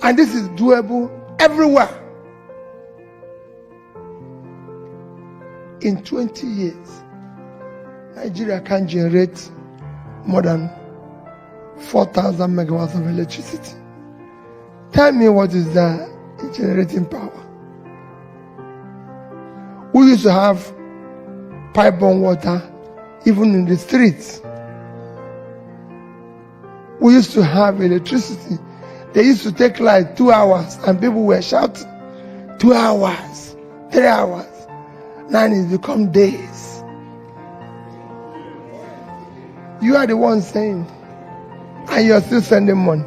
And this is doable everywhere. In 20 years, Nigeria can generate more than 4,000 megawatts of electricity. Tell me what is that in generating power. We used to have pipe-borne water even in the streets. We used to have electricity. They used to take like 2 hours and people were shouting, 2 hours, 3 hours. Now it's become days. You are the one saying, and you're still sending money.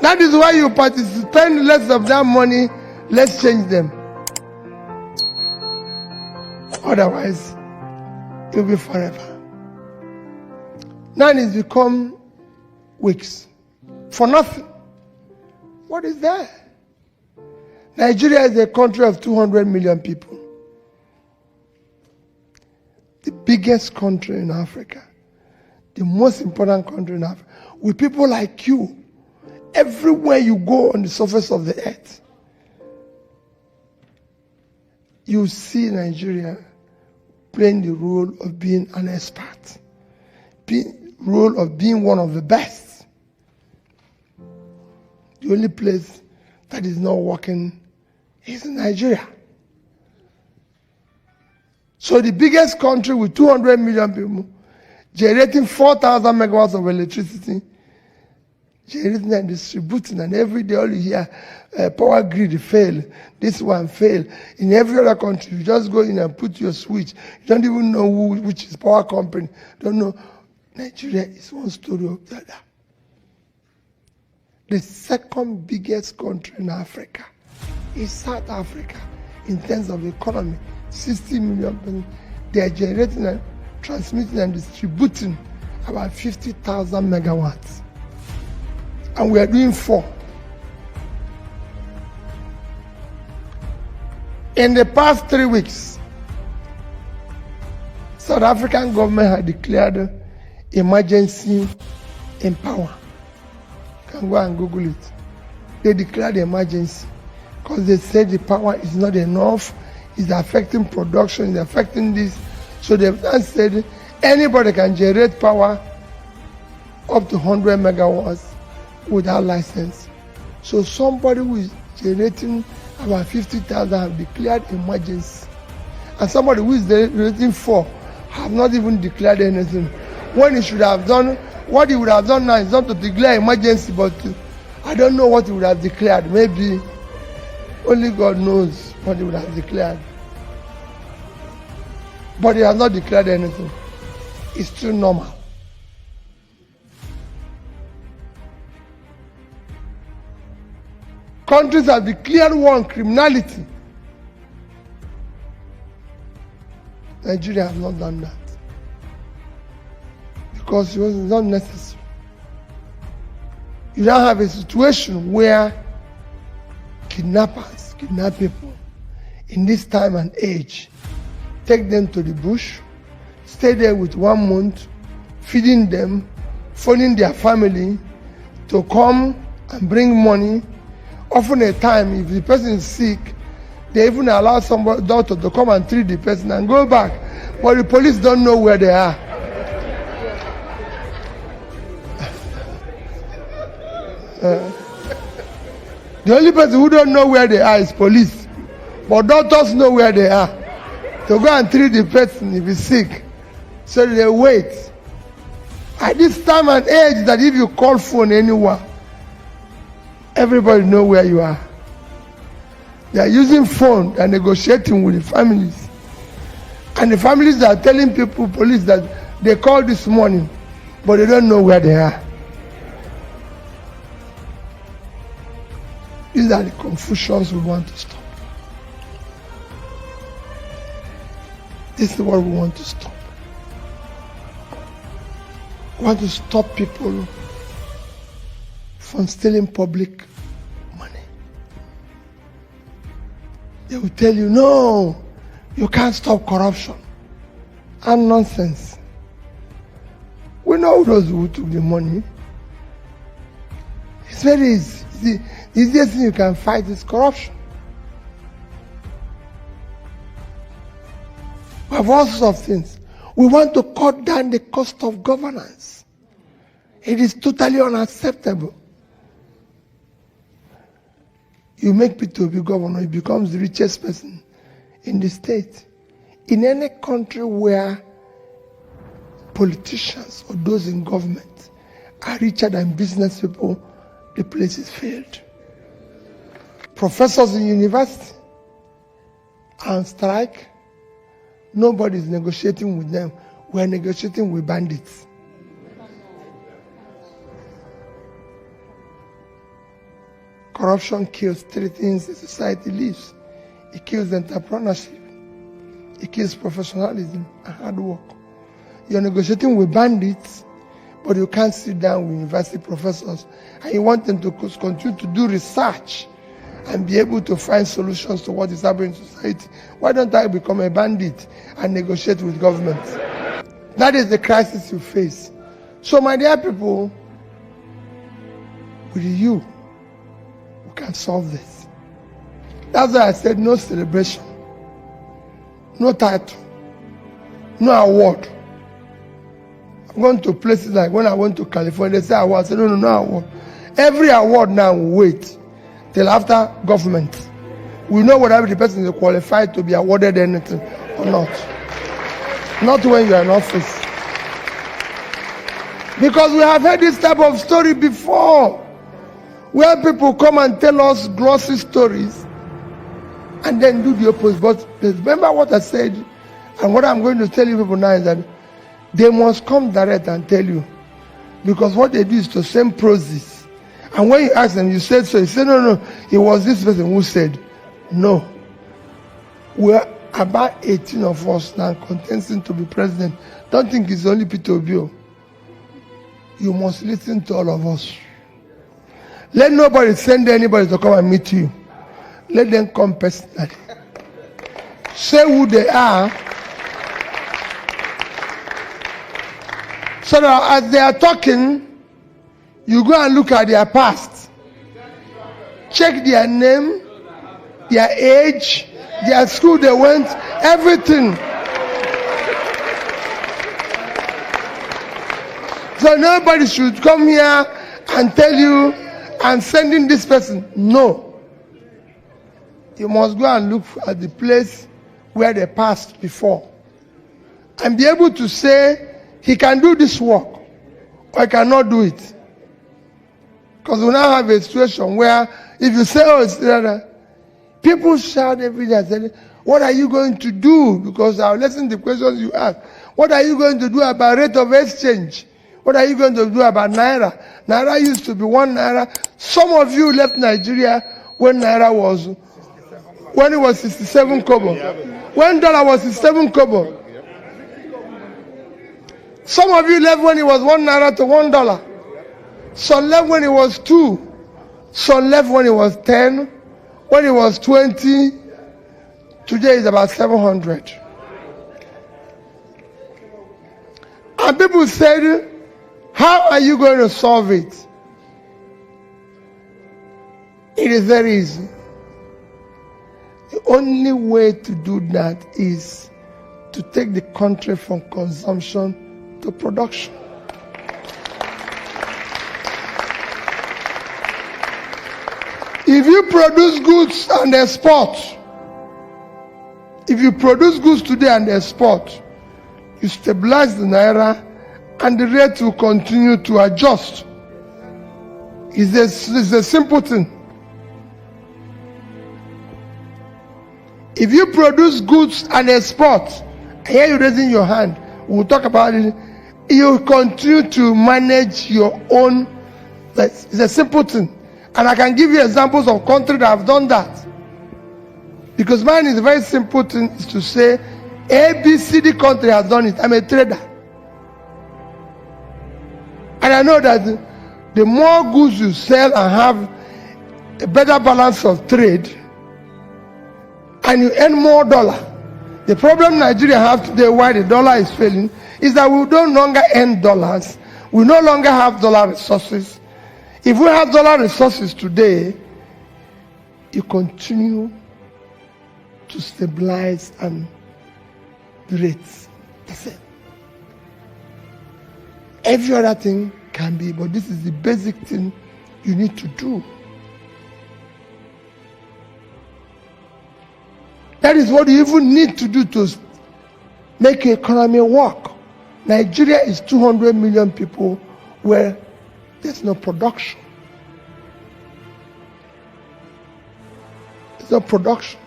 That is why you participate less of that money, let's change them. Otherwise, it will be forever. Now it's become weeks for nothing. What is that? Nigeria is a country of 200 million people. The biggest country in Africa. The most important country in Africa. With people like you, everywhere you go on the surface of the earth, you see Nigeria playing the role of being an expert, role of being one of the best. The only place that is not working is Nigeria. So the biggest country with 200 million people, generating 4,000 megawatts of electricity, generating and distributing, and every day all you hear, power grid fail, this one fail. In every other country, you just go in and put your switch. You don't even know which is power company. Don't know. Nigeria is one story of the other. The second biggest country in Africa is South Africa in terms of economy. 60 million people. They are generating and transmitting and distributing about 50,000 megawatts. And we are doing 4. In the past 3 weeks, South African government had declared emergency in power. You can go and Google it. They declared emergency because they said the power is not enough, it's affecting production, it's affecting this. So they've then said anybody can generate power up to 100 megawatts without license. So somebody who is generating about 50,000 have declared emergency. And somebody who is generating 4 have not even declared anything. When he should have done, what he would have done now is not to declare emergency, but I don't know what he would have declared. Maybe only God knows what he would have declared. But he has not declared anything. It's still normal. Countries have declared war on criminality. Nigeria has not done that. Because it was not necessary. You now have a situation where kidnappers kidnap people in this time and age, take them to the bush, stay there with 1 month, feeding them, phoning their family to come and bring money. Often a time, if the person is sick, they even allow somebody, doctor, to come and treat the person and go back. But the police don't know where they are. The only person who don't know where they are is police. But doctors know where they are. To go and treat the person if he's sick. So they wait. At this time and age that if you call phone anywhere, everybody know where you are. They are using phone and negotiating with the families. And the families are telling people, police, that they called this morning, but they don't know where they are. These are the confusions we want to stop. This is what we want to stop. We want to stop people from stealing public money. They will tell you, no, you can't stop corruption. And nonsense. We know those who took the money. It's very easy. The easiest thing you can fight is corruption. We have all sorts of things. We want to cut down the cost of governance. It is totally unacceptable. You make Peter Obi governor, he becomes the richest person in the state. In any country where politicians or those in government are richer than business people, the place is failed. Professors in university are on strike. Nobody is negotiating with them. We are negotiating with bandits. Corruption kills three things a society lives. It kills entrepreneurship. It kills professionalism and hard work. You're negotiating with bandits, but you can't sit down with university professors and you want them to continue to do research and be able to find solutions to what is happening in society. Why don't I become a bandit and negotiate with government? That is the crisis you face. So, my dear people, with you, we can solve this. That's why I said no celebration, no title, no award. I'm going to places like when I went to California, they say award. I said, no award. Every award now will wait till after government. We know whether the person is qualified to be awarded anything or not. Not when you are in office. Because we have heard this type of story before, where people come and tell us glossy stories and then do the opposite. But remember what I said, and what I'm going to tell you people now is that they must come direct and tell you. Because what they do is to send proses. And when you ask them, you said so. You say, no, it was this person who said. No. We're about 18 of us now contesting to be president. Don't think it's only Peter Obi. You must listen to all of us. Let nobody send anybody to come and meet you. Let them come personally. Say who they are. So that as they are talking, you go and look at their past. Check their name, their age, their school they went, everything. So nobody should come here and tell you, I'm sending this person. No. You must go and look at the place where they passed before. And be able to say, he can do this work, or he cannot do it. Because we now have a situation where, if you say, oh, it's people shout every day, say, what are you going to do? Because I'll listen to the questions you ask. What are you going to do about rate of exchange? What are you going to do about Naira? Naira used to be 1 Naira. Some of you left Nigeria when Naira was, when it was 67 kobo. When dollar was 67 kobo. Some of you left when it was 1 Naira to $1. Some left when it was 2. Some left when it was 10. When it was 20. Today is about 700. And people said, how are you going to solve it? It is very easy. The only way to do that is to take the country from consumption to production. If you produce goods and export, if you produce goods today and export, you stabilize the Naira and the rate will continue to adjust. It's a simple thing. If you produce goods and export, I hear you raising your hand, we'll talk about it, you continue to manage your own. It's a simple thing. And I can give you examples of countries that have done that. Because mine is a very simple thing, is to say, ABCD country has done it. I'm a trader. And I know that the more goods you sell and have a better balance of trade, and you earn more dollar. The problem Nigeria have today, why the dollar is failing, is that we no longer earn dollars. We no longer have dollar resources. If we have dollar resources today, you continue to stabilize and the rates. That's it. Every other thing can be, but this is the basic thing you need to do. That is what you even need to do to make your economy work. Nigeria is 200 million people where there's no production. There's no production.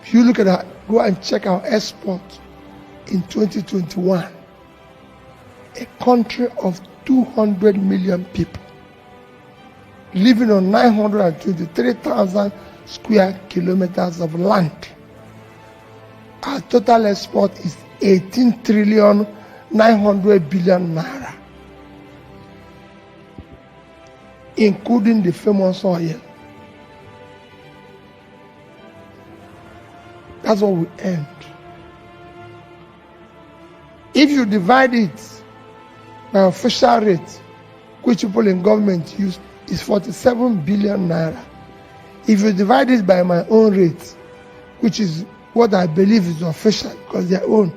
If you look at that, go and check our export in 2021. A country of 200 million people living on 923,000 square kilometers of land. Our total export is 18 trillion 900 billion naira, including the famous oil. That's what we earned. If you divide it by official rate, which people in government use, is 47 billion naira. If you divide it by my own rate, which is what I believe is official, because their own,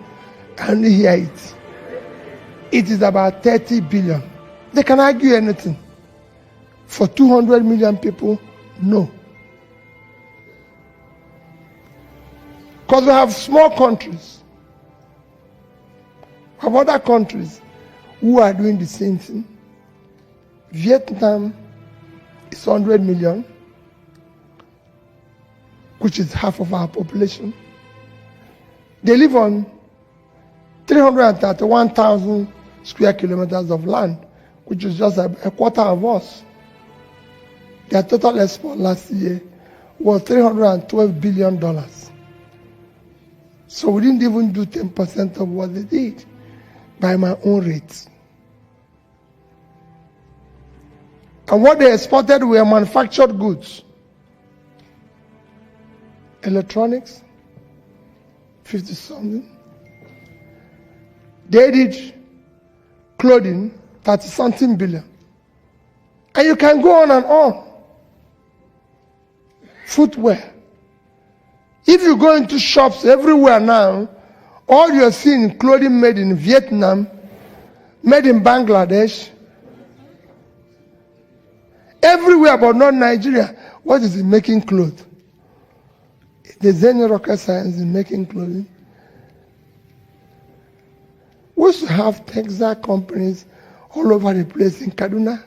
I only hear it, it is about 30 billion. They can argue anything. For 200 million people, no. Because we have small countries. We have other countries who are doing the same thing. Vietnam is 100 million, which is half of our population. They live on 331,000 square kilometers of land, which is just a quarter of us. Their total export last year was $312 billion. So we didn't even do 10% of what they did by my own rates. And what they exported were manufactured goods. Electronics, 50-something. They did clothing, 30-something billion. And you can go on and on. Footwear. If you go into shops everywhere now, all you're seeing clothing made in Vietnam, made in Bangladesh, everywhere but not Nigeria. What is it making clothes? There's any rocket science in making clothing. We used to have textile companies all over the place in Kaduna.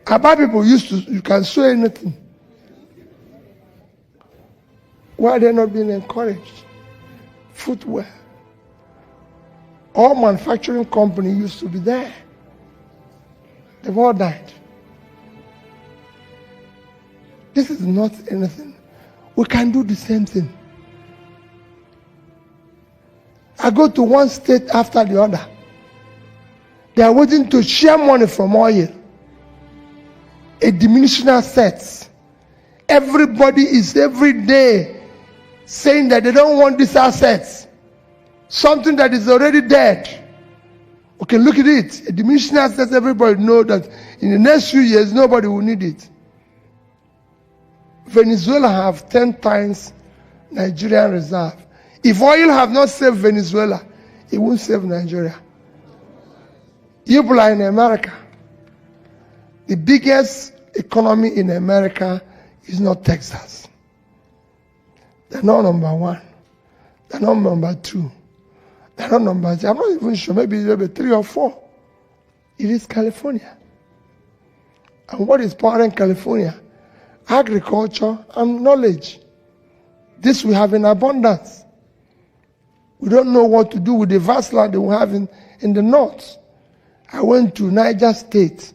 Aba people you can sew anything. Why are they not being encouraged? Footwear. All manufacturing companies used to be there. They've all died. This is not anything. We can do the same thing. I go to one state after the other. They are waiting to share money from oil. A diminishing assets. Everybody is every day saying that they don't want these assets. Something that is already dead. Okay, look at it. A diminishing assets, everybody knows that in the next few years, nobody will need it. Venezuela have 10 times Nigerian reserve. If oil have not saved Venezuela, it won't save Nigeria. You people are in America. The biggest economy in America is not Texas. They're not number one. They're not number two. They're not number three. I'm not even sure. Maybe 3 or 4. It is California. And what is powering California? Agriculture and knowledge. This we have in abundance. We don't know what to do with the vast land that we have in the north. I went to Niger State.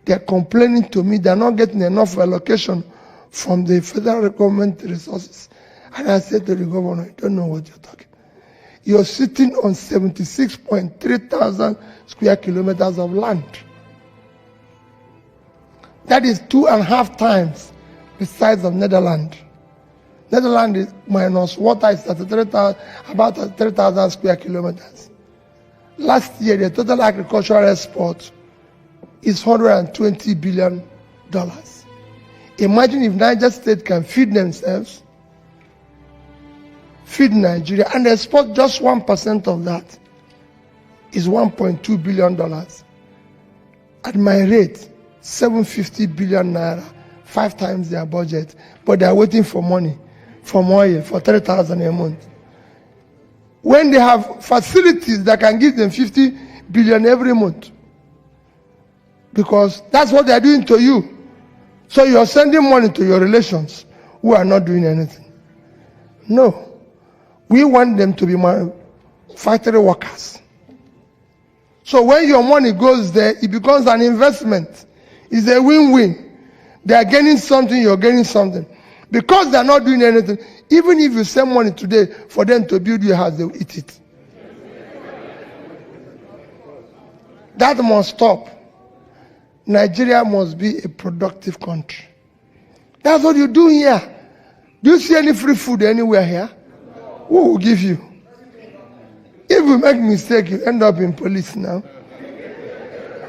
They're complaining to me they're not getting enough allocation from the federal government resources. And I said to the governor, you don't know what you're talking. You're sitting on 76.3 thousand square kilometers of land. That is 2.5 times the size of Netherlands. Netherlands is, minus water is about 3,000 square kilometers. Last year, the total agricultural export is $120 billion. Imagine if Niger State can feed themselves, feed Nigeria, and export just 1% of that is $1.2 billion. At my rate, 750 billion naira, 5 times their budget, but they are waiting for money from oil for 3,000 a month. When they have facilities that can give them 50 billion every month, because that's what they are doing to you. So you are sending money to your relations who are not doing anything. No, we want them to be factory workers. So when your money goes there, it becomes an investment. It's a win-win. They are gaining something, you're gaining something. Because they are not doing anything, even if you send money today for them to build your house, they will eat it. That must stop. Nigeria must be a productive country. That's what you do here. Do you see any free food anywhere here? Who will give you? If you make mistake, you end up in police now.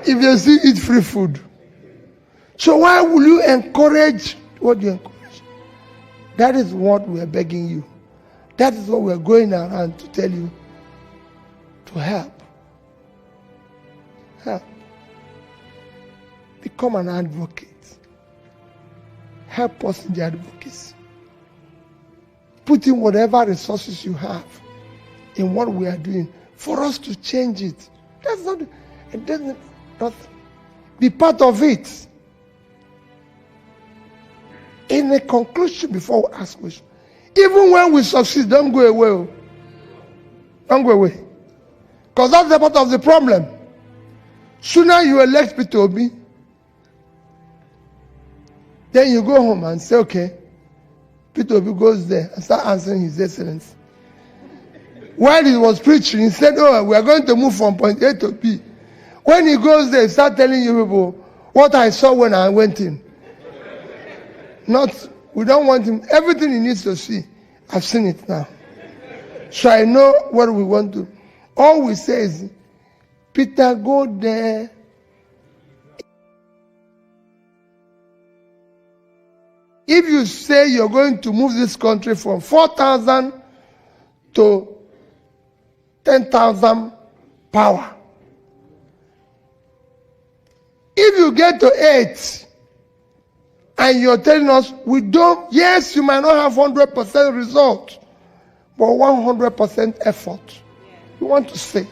If you still eat free food. So why will you encourage what you encourage? That is what we are begging you. That is what we are going around to tell you. To help. Help. Become an advocate. Help us in the advocacy. Put in whatever resources you have in what we are doing for us to change it. That's not, it doesn't not be part of it. In a conclusion, before we ask questions, even when we succeed, don't go away. Don't go away. Because that's the part of the problem. Sooner you elect Peter Obi, then you go home and say, okay, Peter Obi goes there and start answering His Excellency. While he was preaching, he said, oh, we are going to move from point A to B. When he goes there, he start telling you people what I saw when I went in. Not, we don't want him, everything he needs to see, I've seen it now. So I know what we want to. All we say is, Peter, go there. If you say you're going to move this country from 4,000 to 10,000 power, if you get to 8, and you're telling us, we don't, yes, you might not have 100% result, but 100% effort. We want to say it.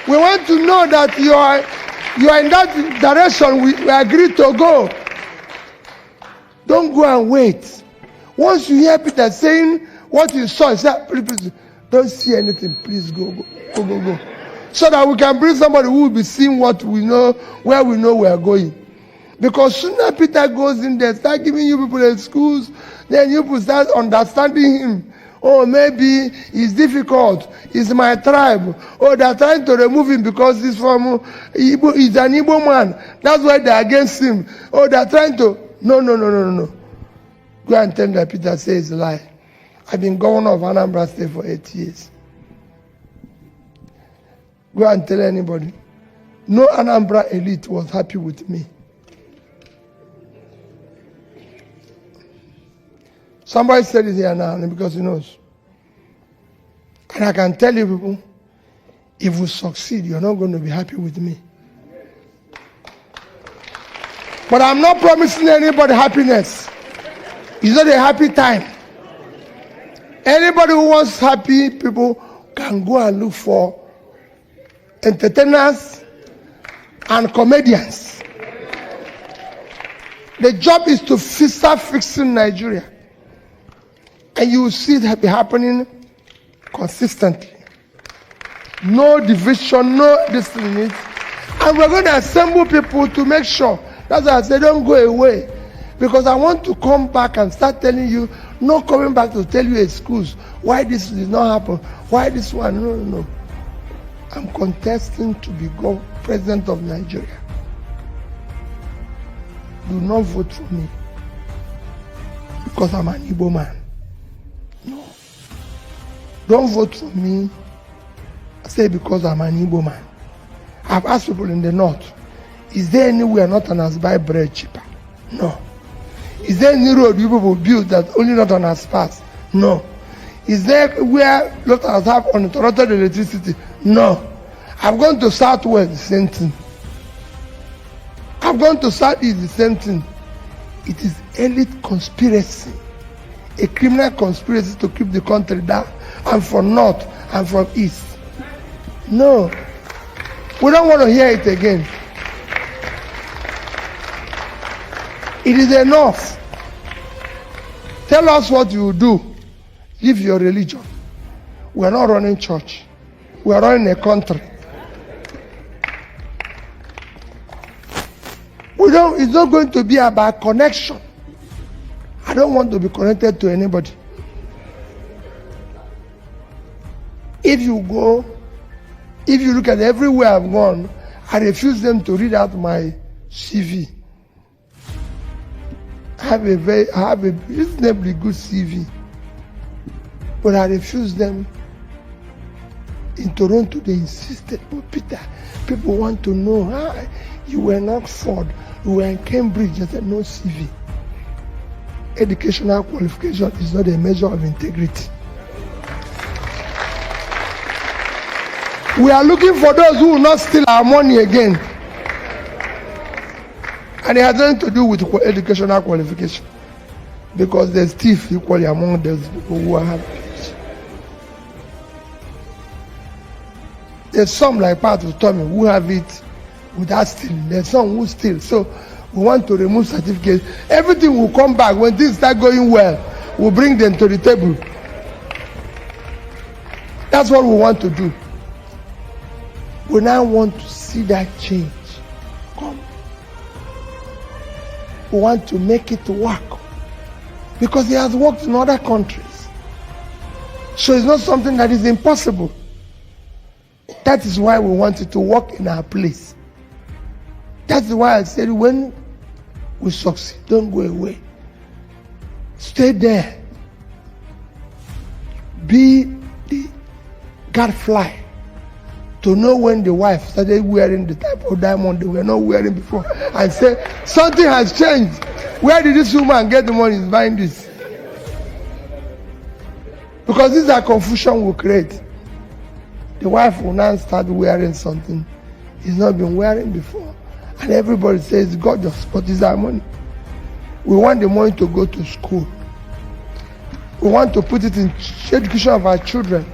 We want to know that you are in that direction we agree to go. Don't go and wait. Once you hear Peter saying what he saw, say, please, don't see anything. Please go. So that we can bring somebody who will be seeing what we know, where we know we are going. Because sooner Peter goes in there, start giving you people excuse, then you people start understanding him. Oh, maybe it's difficult. It's my tribe. Oh, they're trying to remove him because he's from Igbo. He's an Igbo man. That's why they're against him. Oh, they're trying to. No. Go and tell that Peter says a lie. I've been governor of Anambra State for 8 years. Go and tell anybody. No Anambra elite was happy with me. Somebody said it here now because he knows. And I can tell you people, if we succeed, you're not going to be happy with me. But I'm not promising anybody happiness. It's not a happy time. Anybody who wants happy people can go and look for entertainers and comedians. The job is to start fixing Nigeria. And you will see that be happening consistently. No division, no destiny. And we're going to assemble people to make sure. That's why I say don't go away. Because I want to come back and start telling you, not coming back to tell you excuse why this did not happen, why this one. No. I'm contesting to be president of Nigeria. Do not vote for me because I'm an Igbo man. No. Don't vote for me I say because I'm an Igbo man. I've asked people in the north, is there anywhere Northerners buy bread cheaper? No. Is there any road people will build that only Northerners pass? No. Is there where Northerners have uninterrupted electricity? No. I've gone to Southwest, the same thing. I've gone to Southeast, the same thing. It is elite conspiracy, a criminal conspiracy to keep the country down, and from North and from East. No. We don't want to hear it again. It is enough. Tell us what you do. Live your religion. We are not running church. We are running a country. It's not going to be about connection. I don't want to be connected to anybody. If you look at everywhere I've gone, I refuse them to read out my CV. I have a reasonably good CV, but I refuse them. In Toronto, they insisted, but Peter, people want to know, you were in Oxford, you were in Cambridge. I said, no CV. Educational qualification is not a measure of integrity. We are looking for those who will not steal our money again. And it has nothing to do with educational qualification. Because there's thief equally among those people who have PhD. There's some like part of Tommy who have it without stealing. There's some who steal. So we want to remove certificates. Everything will come back. When things start going well, we'll bring them to the table. That's what we want to do. We now want to see that change come. We want to make it work. Because it has worked in other countries. So it's not something that is impossible. That is why we want it to work in our place. That's why I said when we succeed, don't go away. Stay there. Be the gadfly to know when the wife started wearing the type of diamond they were not wearing before and say, something has changed. Where did this woman get the money? Is buying this. Because this is a confusion we create. The wife will now start wearing something he's not been wearing before. And everybody says, gorgeous, but it's our money. We want the money to go to school. We want to put it in education of our children.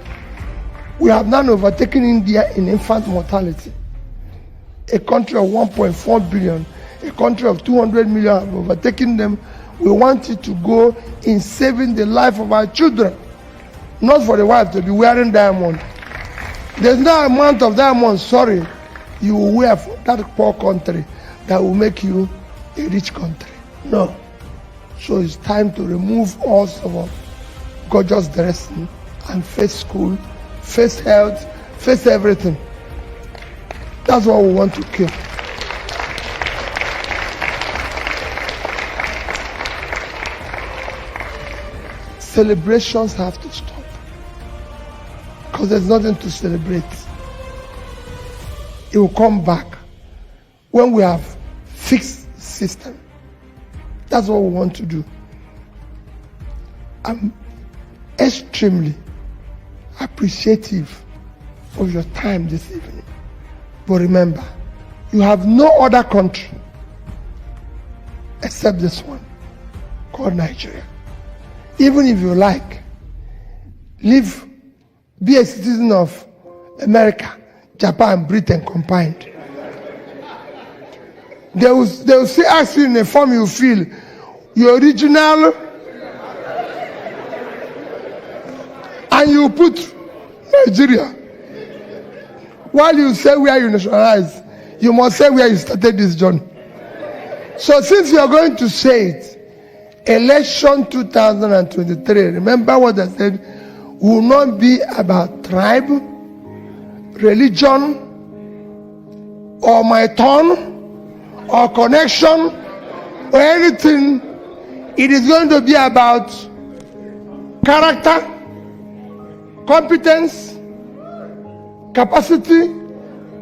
We have now overtaken India in infant mortality. A country of 1.4 billion, a country of 200 million have overtaken them. We want it to go in saving the life of our children, not for the wife to be wearing diamond. There's no amount of diamonds, sorry, you will wear for that poor country that will make you a rich country. No. So it's time to remove all sort of gorgeous dressing and face school, face health, face everything. That's what we want to kill. Celebrations have to stop. Because there's nothing to celebrate. It will come back when we have fixed system. That's what we want to do. I'm extremely appreciative of your time this evening. But remember, you have no other country except this one called Nigeria. Even if you like, be a citizen of America, Japan, Britain combined. They will still ask you in a form you feel your original, and you put Nigeria. While you say where you nationalize, you must say where you started this journey. So since you are going to say it, election 2023, remember what I said, will not be about tribe, religion, or my turn, or connection, or anything. It is going to be about character, competence, capacity,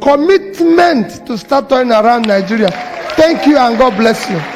commitment to start turning around Nigeria. Thank you and God bless you.